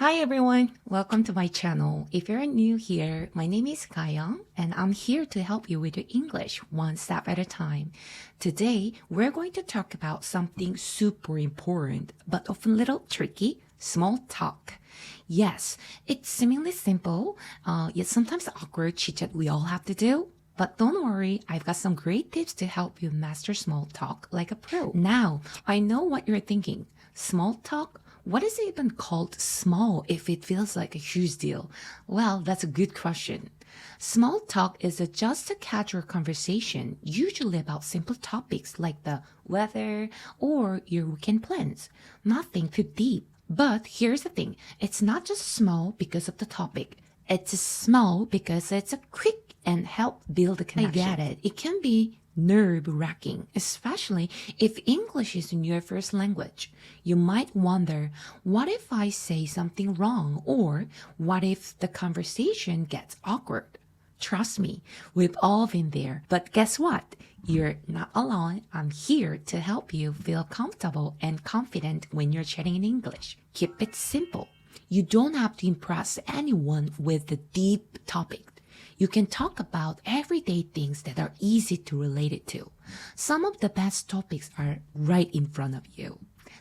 Hi everyone, welcome to my channel. If you're new here, my name is Kayang and I'm here to help you with your English one step at a time. Today, we're going to talk about something super important but often a little tricky, small talk. Yes, it's seemingly simple, yet sometimes awkward chit-chat we all have to do. But don't worry, I've got some great tips to help you master small talk like a pro. Now, I know what you're thinking. Small talk? What is it even called small if it feels like a huge deal? Well, that's a good question. Small talk is just a casual conversation, usually about simple topics like the weather or your weekend plans. Nothing too deep. But here's the thing, it's not just small because of the topic. It's small because it's a quick and help build a connection. I get it. It can be nerve-wracking, especially if English is your first language. You might wonder, what if I say something wrong? Or what if the conversation gets awkward? Trust me, we've all been there. But guess what? You're not alone. I'm here to help you feel comfortable and confident when you're chatting in English. Keep it simple. You don't have to impress anyone with the deep topic. You can talk about everyday things that are easy to relate it to. Some of the best topics are right in front of you.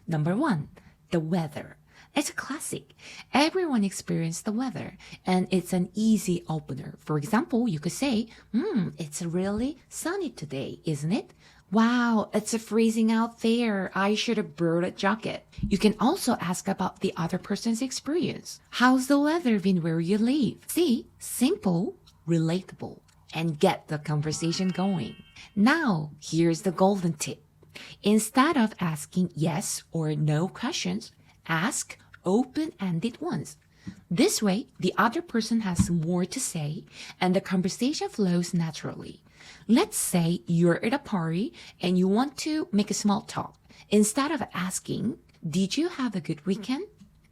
Number one, the weather. It's a classic. Everyone experienced the weather, and it's an easy opener. For example, you could say, it's really sunny today, isn't it? Wow, it's freezing out there. I should have brought a jacket. You can also ask about the other person's experience. How's the weather been where you live? See, simple, relatable, and get the conversation going. Now, here's the golden tip. Instead of asking yes or no questions, ask open-ended ones. This way, the other person has more to say and the conversation flows naturally. Let's say you're at a party and you want to make a small talk. Instead of asking, did you have a good weekend?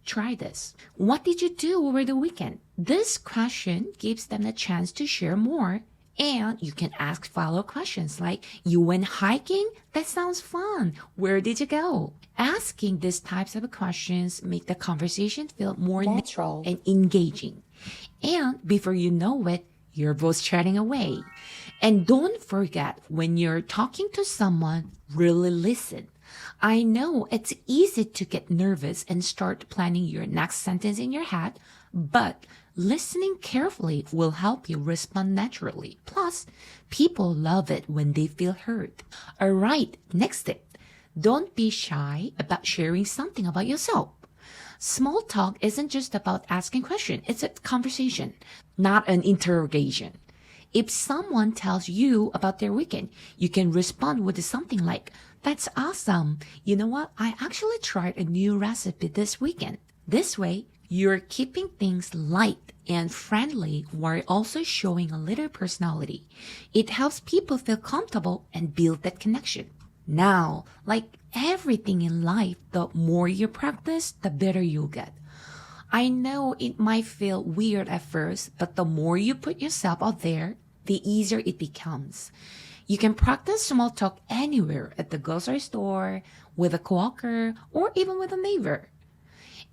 Try this. What did you do over the weekend? This question gives them a chance to share more. And you can ask follow-up questions like, you went hiking? That sounds fun. Where did you go? Asking these types of questions make the conversation feel more natural and engaging. And before you know it, you're both chatting away. And don't forget, when you're talking to someone, really listen. I know it's easy to get nervous and start planning your next sentence in your head, but listening carefully will help you respond naturally. Plus, people love it when they feel heard. All right, next tip. Don't be shy about sharing something about yourself. Small talk isn't just about asking questions. It's a conversation, not an interrogation. If someone tells you about their weekend, you can respond with something like, that's awesome. You know what? I actually tried a new recipe this weekend. This way, you're keeping things light and friendly while also showing a little personality. It helps people feel comfortable and build that connection. Now, like everything in life, the more you practice, the better you'll get. I know it might feel weird at first, but the more you put yourself out there, the easier it becomes. You can practice small talk anywhere, at the grocery store, with a coworker, or even with a neighbor.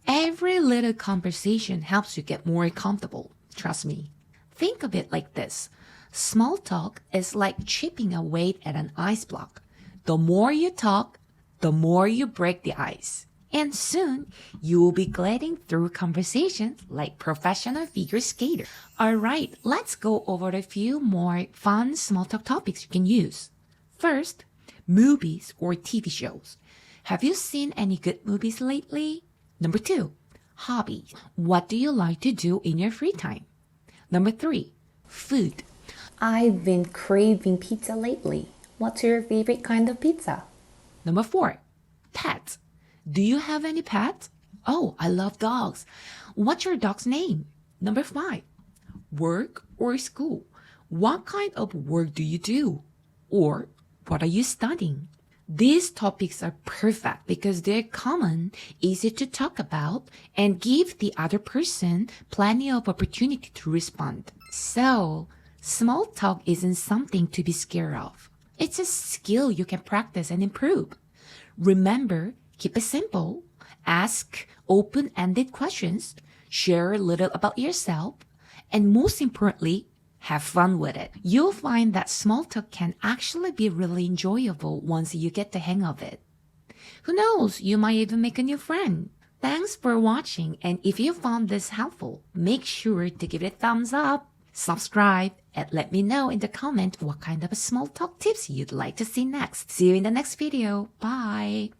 Every little conversation helps you get more comfortable. Trust me. Think of it like this. Small talk is like chipping away at an ice block. The more you talk, the more you break the ice. And soon, you will be gliding through conversations like professional figure skater. Alright, let's go over a few more fun small talk topics you can use. First, movies or TV shows. Have you seen any good movies lately? Number 2, hobbies. What do you like to do in your free time? Number 3, food. I've been craving pizza lately. What's your favorite kind of pizza? Number 4, pets. Do you have any pets? Oh, I love dogs. What's your dog's name? Number 5, work or school. What kind of work do you do? Or what are you studying? These topics are perfect because they're common, easy to talk about, and give the other person plenty of opportunity to respond. So, small talk isn't something to be scared of. It's a skill you can practice and improve. Remember, keep it simple, ask open-ended questions, share a little about yourself, and most importantly, have fun with it. You'll find that small talk can actually be really enjoyable once you get the hang of it. Who knows, you might even make a new friend. Thanks for watching, and if you found this helpful, make sure to give it a thumbs up, subscribe, and let me know in the comment what kind of small talk tips you'd like to see next. See you in the next video. Bye!